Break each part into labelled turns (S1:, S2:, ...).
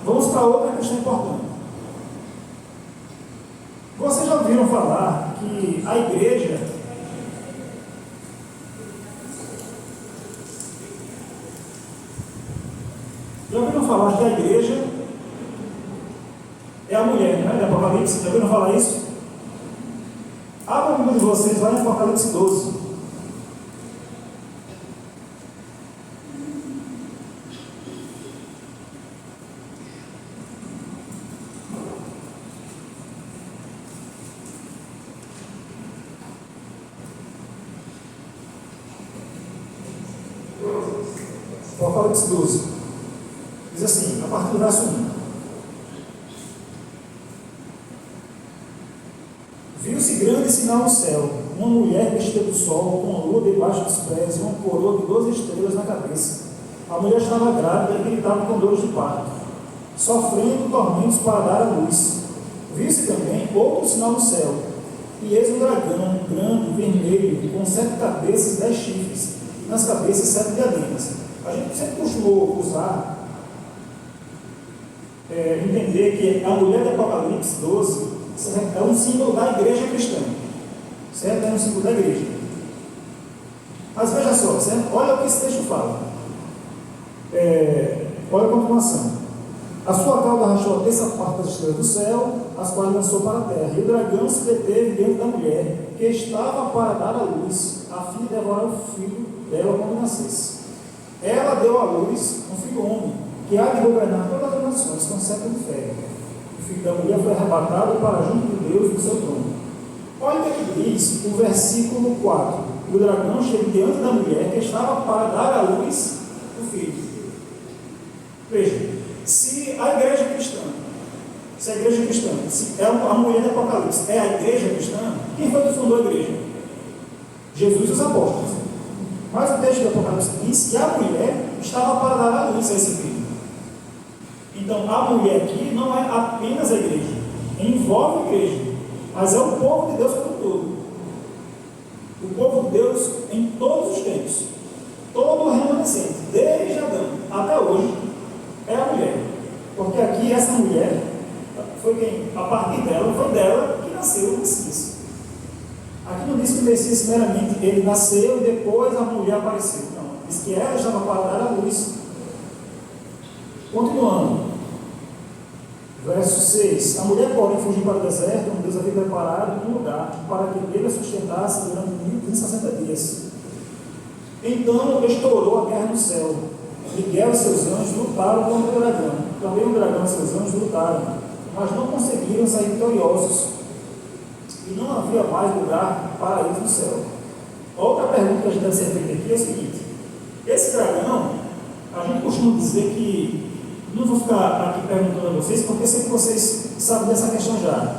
S1: Vamos para outra questão importante. Vocês já ouviram falar que a igreja é a mulher, né? De Apocalipse, já ouviram falar isso? Abra a Bíblia de vocês lá em Apocalipse 12. Apocalipse 12. Diz assim, a partir do verso 1. Viu-se grande sinal no céu, uma mulher vestida do sol, com a lua debaixo dos pés e uma coroa de 12 estrelas na cabeça. A mulher estava grávida e gritava com dores de parto, sofrendo tormentos para dar à luz. Viu-se também outro sinal no céu, e eis um dragão grande, vermelho, com 7 cabeças e 10 chifres, nas cabeças 7 diademas. A gente sempre costumou usar, entender que a mulher de Apocalipse 12 é um símbolo da igreja cristã, certo? É um símbolo da igreja. Mas veja só, certo? Olha o que esse texto fala. Olha a continuação. A sua cauda arrastou a terça parte das estrelas do céu, as quais lançou para a terra, e o dragão se deteve diante da mulher, que estava para dar à luz, a fim de devorar o filho dela quando nascesse. Ela deu à luz um filho homem, que há de governar todas as nações com século de ferro. O filho da mulher foi arrebatado para junto de Deus no seu trono. Olha o que diz o versículo 4. O dragão chega diante da mulher, que estava para dar à luz o filho. Veja, se a igreja cristã, se é a mulher do Apocalipse, é a igreja cristã, quem foi que fundou a igreja? Jesus e os apóstolos. Mas o texto do Apocalipse diz que a mulher estava para dar à luz a esse filho. Então, a mulher aqui não é apenas a igreja, envolve a igreja, mas é o povo de Deus como todo. O povo de Deus em todos os tempos, todo o remanescente, desde Adão até hoje, é a mulher. Porque aqui essa mulher foi quem, a partir dela, foi dela que nasceu o Messias. Aqui não diz que o Messias meramente ele nasceu e depois a mulher apareceu. Não, diz que ela estava para dar à luz. Continuando, verso 6. A mulher, porém, fugiu para o deserto, onde Deus havia preparado um lugar para que ele a sustentasse durante 1060 dias. Então estourou a guerra no céu. Miguel e seus anjos lutaram contra o dragão. Também o dragão e seus anjos lutaram, mas não conseguiram sair vitoriosos. E não havia mais lugar para eles no céu. Outra pergunta que a gente deve ser feita aqui é o seguinte: esse dragão, a gente costuma dizer que, não vou ficar aqui perguntando a vocês, porque eu sei que vocês sabem dessa questão já,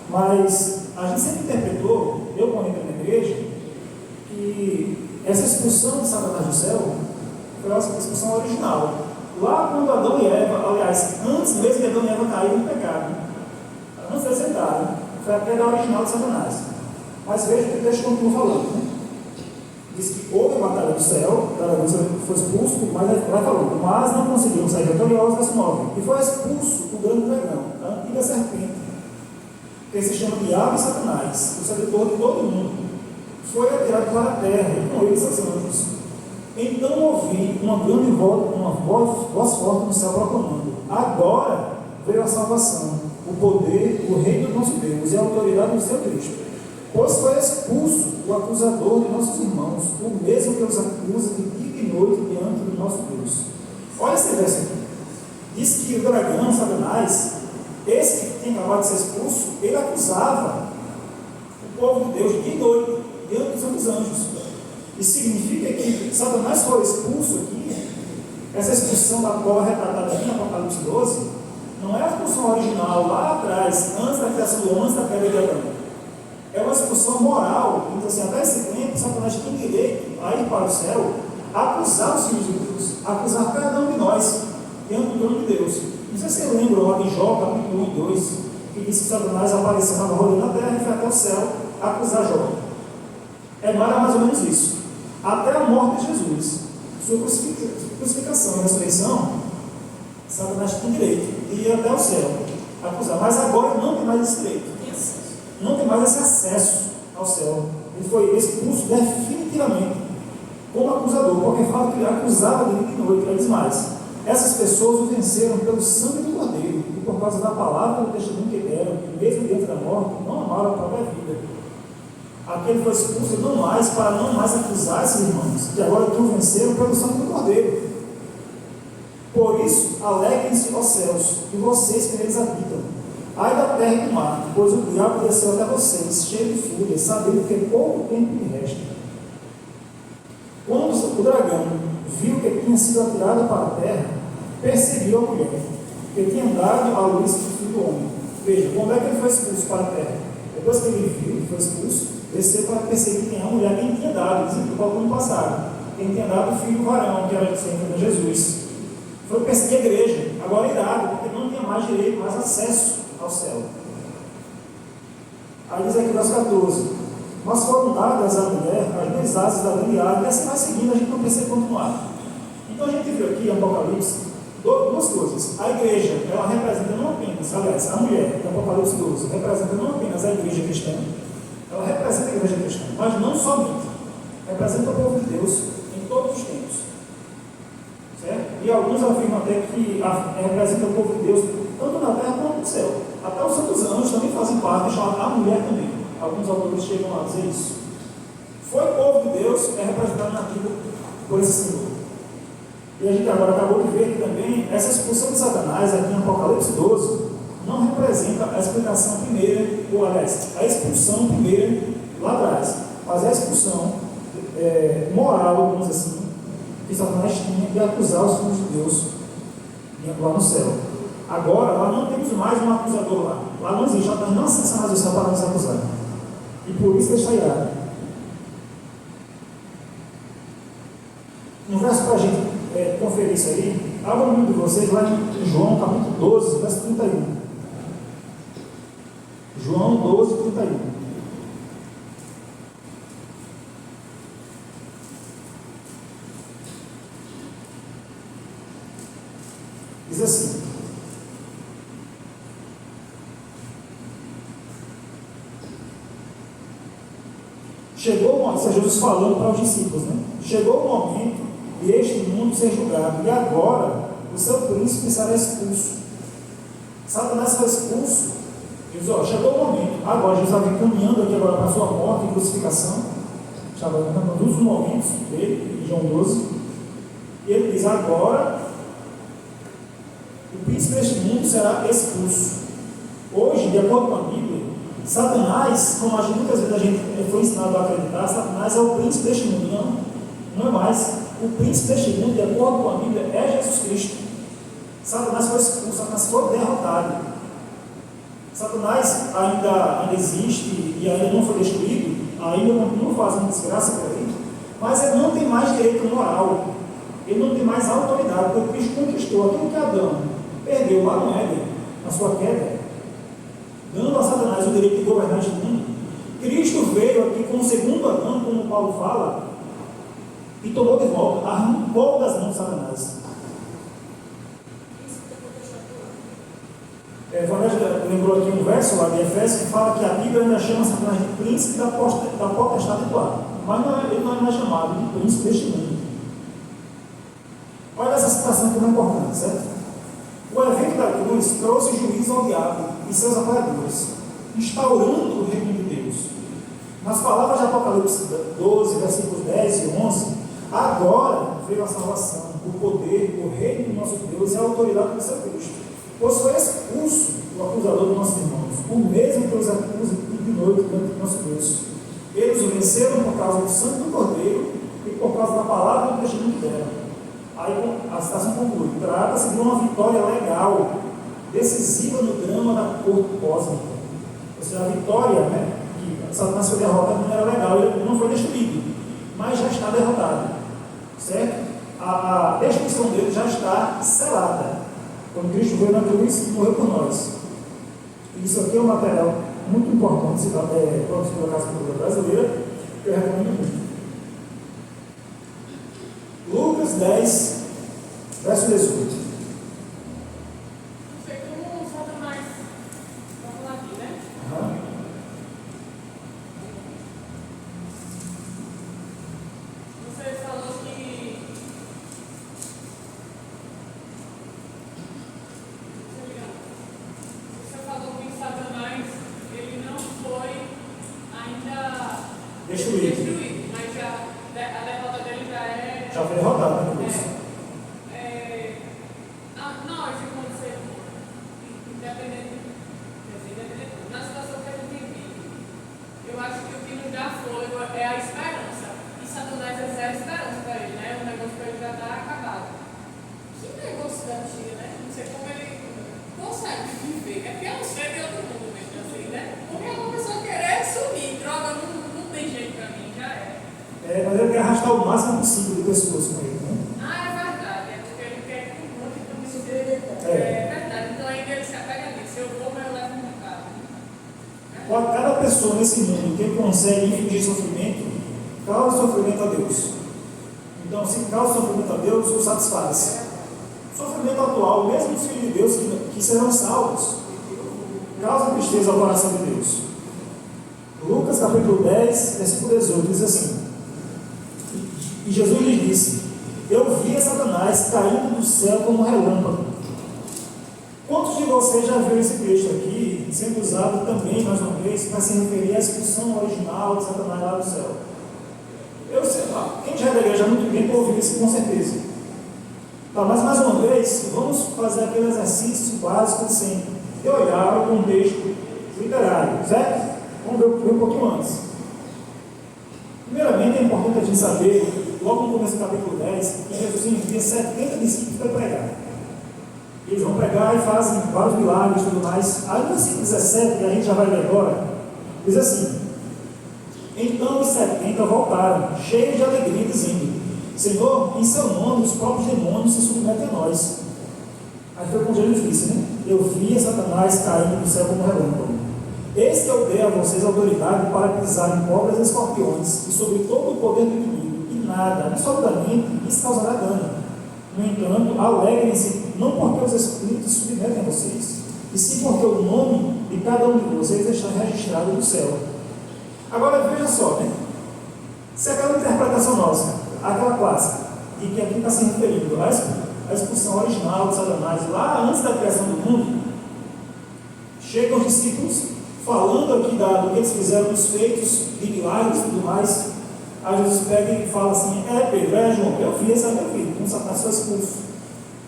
S1: mas a gente sempre interpretou, eu quando entrei na igreja, que essa expulsão de Satanás do céu foi a expulsão original. Lá quando Adão e Eva, aliás, antes mesmo de Adão e Eva caírem no pecado, antes de aceitarem, foi a queda original de Satanás. Mas veja que o texto continua falando, né? Diz que houve a batalha do céu, foi expulso, mas vai falando, mas não conseguiram sair vitoriosos, verso 9. E foi expulso o grande dragão, a antiga serpente, que se chama Diabo e Satanás, o sedutor de todo mundo. Foi atirado para a terra, e com ele seus anjos. Então ouvi uma grande voz forte no céu proclamando: agora veio a salvação, o poder, o reino do nosso Deus e a autoridade do seu Cristo. Pois foi expulso o acusador de nossos irmãos, o mesmo que os acusa de dia e noite diante do nosso Deus. Olha esse verso aqui. Diz que o dragão, Satanás, esse que tinha acabado de ser expulso, ele acusava o povo de Deus dia e noite diante dos santos anjos. Isso significa que Satanás foi expulso aqui. Essa expulsão da qual é retratada aqui no Apocalipse 12 não é a expulsão original lá atrás, antes da criação do homem, antes da queda de Adão. É uma expulsão moral. Então, assim, até esse tempo, Satanás tinha direito a ir para o céu, acusar os filhos de Deus, acusar cada um de nós diante do trono de Deus. Não sei se você lembra lá de Jó, capítulo 1 e 2, que diz que Satanás apareceu, estava rodando na terra e foi até o céu acusar Jó. É mais ou menos isso. Até a morte de Jesus, sua crucificação e ressurreição, Satanás tinha direito de ir até o céu, acusar, mas agora ele não tem mais esse direito, não tem mais esse acesso ao céu. Ele foi expulso definitivamente como acusador, porque fala que ele acusava de dia e noite. Ele diz mais: essas pessoas o venceram pelo sangue do Cordeiro e por causa da palavra do testemunho que deram, que mesmo diante da morte não amaram a própria vida. Aquele foi expulso não mais para não mais acusar esses irmãos, que agora que o venceram pelo sangue do Cordeiro. Por isso, alegrem-se, ó céus, e vocês que neles habitam. Ai da terra e do mar, pois o diabo desceu até vocês, cheio de fúria, sabendo que pouco tempo lhe resta. Quando o dragão viu que tinha sido atirado para a terra, perseguiu a mulher, que tinha dado à luz o filho do homem. Veja, como é que ele foi expulso para a terra? Depois que ele viu que foi expulso, desceu para perseguir quem? A mulher, quem tinha dado, igual no passado, quem tinha dado o filho varão, que era sempre Jesus. Foi perseguir a igreja, agora irado, porque não tinha mais direito, mais acesso ao céu. Aí diz aqui, verso 14: mas foram dadas à mulher as duas asas da grande árvore, e assim vai seguindo, a gente não precisa continuar. Então a gente viu aqui em Apocalipse duas coisas. A igreja, ela representa não apenas, aliás, a mulher, em Apocalipse 12, representa não apenas a igreja cristã, ela representa a igreja cristã, mas não somente, representa o povo de Deus em todos os tempos. Certo? E alguns afirmam até que representa o povo de Deus tanto na terra quanto no céu. Até os santos anjos também fazem parte, chamada a mulher também. Alguns autores chegam a dizer isso. Foi o povo de Deus, é representado na Bíblia por esse Senhor. E a gente agora acabou de ver que também essa expulsão de Satanás aqui em Apocalipse 12 não representa a explicação primeira, ou aliás, a expulsão primeira lá atrás, mas a expulsão moral, vamos dizer assim, que Satanás tinha de acusar os filhos de Deus lá no céu. Agora, lá não temos mais um acusador lá. Lá não existe, Satanás não acessa mais o céu para nos acusar. E por isso ele está irado. No verso para a gente conferir isso aí, abra o livro de vocês lá em João capítulo 12, verso 31. João 12, 31. Diz assim: chegou o momento, isso é Jesus falando para os discípulos, né? Chegou o momento de este mundo ser julgado, e agora o seu príncipe será expulso. Satanás foi expulso. Ele diz: ó, chegou o momento. Agora Jesus estava caminhando aqui agora para a sua morte e crucificação. Estava nos últimos momentos dele, em João 12. E ele diz: agora o príncipe deste mundo será expulso. Hoje, de acordo com a Bíblia, Satanás, como muitas vezes a gente foi ensinado a acreditar, Satanás é o príncipe deste mundo. Não é mais. O príncipe deste mundo, de acordo com a Bíblia, é Jesus Cristo. Satanás foi expulso, Satanás foi derrotado. Satanás ainda existe e ainda não foi destruído, ainda continua fazendo desgraça para ele, mas ele não tem mais direito moral, ele não tem mais autoridade, porque Cristo conquistou aquilo que Adão perdeu lá no Éden, na sua queda, dando a Satanás o direito de governar este mundo. Cristo veio aqui como segundo Adão, como Paulo fala, e tomou de volta, arrancou das mãos de Satanás. Lembrou aqui um verso lá de Efésios que fala que a Bíblia ainda chama Satanás de príncipe da potestade do ar, mas ele não é mais chamado de príncipe deste mundo. Olha essa citação que é importante, certo? O evento da cruz trouxe juízo ao diabo e seus apoiadores, instaurando o reino de Deus. Nas palavras de Apocalipse 12, versículos 10 e 11, agora veio a salvação, o poder, o reino do nosso Deus e a autoridade do seu Cristo. Pois foi expulso o acusador dos nossos irmãos, o mesmo que os acusa de noite diante do nosso Deus. Eles o venceram por causa do sangue do Cordeiro e por causa da palavra do testemunho que deram. Aí a citação conclui: trata-se de uma vitória legal, decisiva no drama da corte cósmica. Ou seja, a vitória, que Satanás foi derrotado não era legal, ele não foi destruído, mas já está derrotado, certo? A destruição dele já está selada, quando Cristo veio na cruz e morreu por nós. Isso aqui é um material muito importante, produzido pela Casa Cultural Brasileira, que eu recomendo muito. Lucas 10, verso 18.
S2: é a esperança. E Satanás é zero esperança para ele, né? O negócio para ele já está acabado. Que negócio da bexiga, né? Não sei como ele consegue viver. É porque é um ser de outro mundo mesmo, assim, né? Porque uma pessoa querer sumir, droga, não tem jeito para mim, já é.
S1: Mas ele quer arrastar o máximo possível de pessoas com ele, né?
S2: Ah, é verdade. É porque ele quer que um monte de coisa. É verdade. Então ainda ele se apega nisso. Eu vou, mas eu levo um carro.
S1: Cada pessoa nesse mundo que consegue infligir sofrimento, causa sofrimento a Deus. Então, se causa sofrimento a Deus, o satisfaz. Sofrimento atual, mesmo os filhos de Deus que serão salvos, causa tristeza ao coração de Deus. Lucas capítulo 10, versículo 18, diz assim: E Jesus lhes disse: Eu vi Satanás caindo do céu como um relâmpago. Quantos de vocês já viram esse texto aqui sendo usado também, mais uma vez, para se referir à expulsão original de Satanás lá do céu? Eu sei lá, quem já é da igreja há muito tempo ouviu isso com certeza. Tá, mas mais uma vez, vamos fazer aquele exercício básico de sempre, de olhar o contexto literário, certo? Vamos ver um pouquinho antes. Primeiramente, é importante a gente saber, logo no começo do capítulo 10, que Jesus envia 70 discípulos para pregar. Eles vão pregar e fazem vários milagres e tudo mais. Aí no versículo 17, que a gente já vai ler agora, diz assim: Então os 70 voltaram, cheios de alegria, dizendo: Senhor, em seu nome os próprios demônios se submetem a nós. Aí foi quando Jesus disse, né? Eu vi Satanás caindo do céu como relâmpago. Eis que eu dei a vocês autoridade para pisar em cobras e escorpiões, e sobre todo o poder do inimigo, e nada, absolutamente, isso causará dano. No entanto, alegrem-se, não porque os espíritos se submetem a vocês, e sim porque o nome de cada um de vocês está registrado no céu. Agora veja só, né? Se aquela interpretação nossa, aquela clássica, e que aqui está se referindo à expulsão original de Satanás, lá antes da criação do mundo, chegam os discípulos falando aqui do que eles fizeram, dos feitos de milagres e tudo mais. Aí Jesus pega e fala assim: Pedro, João, eu vi essa minha vida, com Satanás foi expulso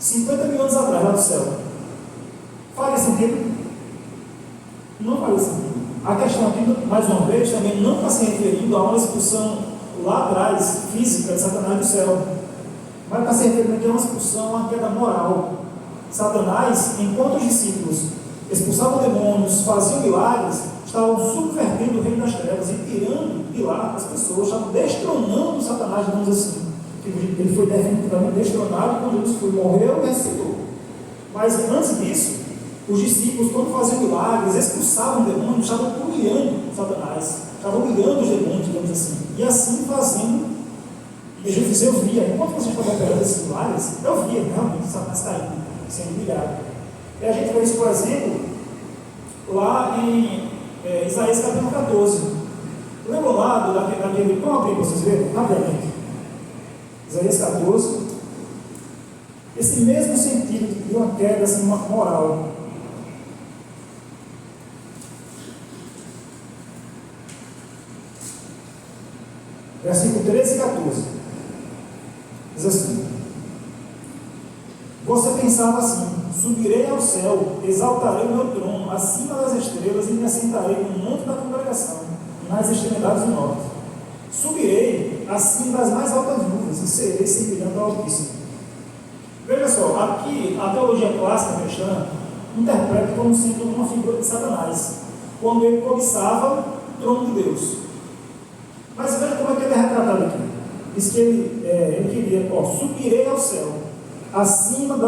S1: 50 mil anos atrás, lá do céu. Faria sentido? Não faria sentido. A questão aqui, mais uma vez, também não está se referindo a uma expulsão lá atrás, física, de Satanás do céu, mas está se referindo aqui a uma expulsão, a uma queda moral. Satanás, enquanto os discípulos expulsavam demônios, faziam milagres, estavam subvertendo o reino das trevas e tirando de lá as pessoas, estavam destronando Satanás, digamos assim. Ele foi definitivamente destronado quando Jesus foi, morreu e ressuscitou. Mas antes disso, os discípulos, quando faziam milagres, expulsavam demônios, estavam humilhando Satanás, estavam humilhando os demônios, digamos assim, e assim fazendo. E Jesus disse: Eu via, enquanto vocês estavam operando esses milagres, eu via realmente Satanás caindo, sendo humilhado. E a gente vê isso, por exemplo, lá em Isaías capítulo 14. Lembram lá daquele. Vamos abrir para vocês verem rapidamente. Isaías 14. Esse mesmo sentido de uma queda assim, uma moral. Versículo 13 e 14. Diz assim: Você pensava assim: subirei ao céu, exaltarei o meu trono acima das estrelas e me assentarei no monte da congregação, nas extremidades do norte. Subirei acima das mais altas nuvens e serei semelhante ao Altíssimo. Veja só, aqui a teologia clássica cristã interpreta como sendo uma figura de Satanás, quando ele cobiçava o trono de Deus. Mas veja como é que ele é retratado aqui. Diz que ele queria: subirei ao céu, acima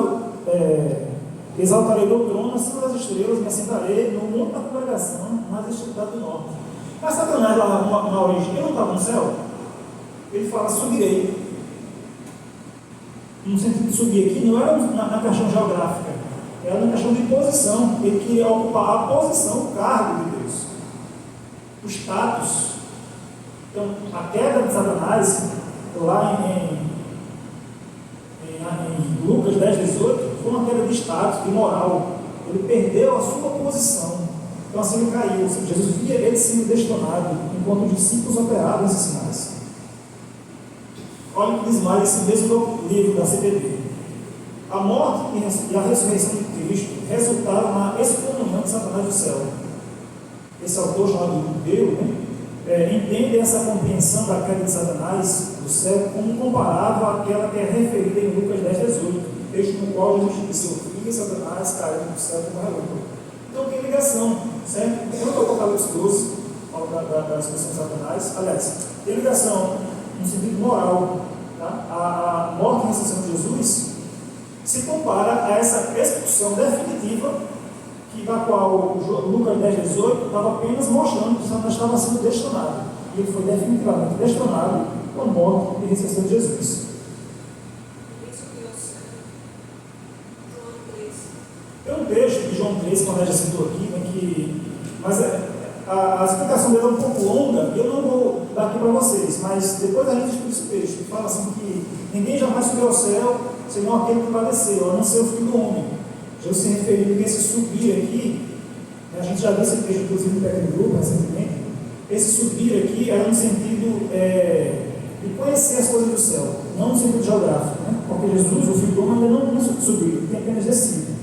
S1: exaltarei meu trono acima das estrelas, me assentarei no monte da congregação, nas extremidades do norte. Mas Satanás, lá na origem, ele não estava no céu? Ele fala: subirei. No sentido de subir aqui, não era na questão geográfica, era na questão de posição. Ele queria ocupar a posição, o cargo de Deus, o status. Então, a queda de Satanás, lá em Lucas 10, 18, foi uma queda de status, de moral. Ele perdeu a sua posição. Então, assim ele caiu. Jesus via ele sendo destronado, enquanto os discípulos operavam esses sinais. Olha o que diz mais esse mesmo livro da CPB. A morte e a ressurreição de Cristo resultaram na excomunhão de Satanás do céu. Esse autor chamado Deu, entendem essa compreensão da queda de Satanás do céu como comparável àquela que é referida em Lucas 10:18, texto no qual Jesus disse: "O filho de Satanás caiu do céu como relâmpago". Então tem ligação, certo? Quando o Apocalipse 12 fala da expressão de Satanás, aliás, tem ligação no sentido moral. Tá? A morte e a ressurreição de Jesus se compara a essa expulsão definitiva, da qual Lucas 10:18 estava apenas mostrando que Satanás estava sendo destronado. E ele foi definitivamente destronado com a morte e ressurreição de Jesus. Tem um texto de João 3, que a já citou aqui, né, mas a explicação dele é um pouco longa, eu não vou dar aqui para vocês, mas depois a gente estuda esse texto, que fala assim que ninguém jamais subiu ao céu, senão aquele que vai descer, a não ser o Filho do Homem. Jesus se referindo que esse subir aqui, a gente já viu esse texto, inclusive, no pequeno grupo recentemente, esse subir aqui era no sentido de conhecer as coisas do céu, não no sentido geográfico, né? Porque Jesus, o Filho do Homem, ainda não subiu, ele tem apenas descido.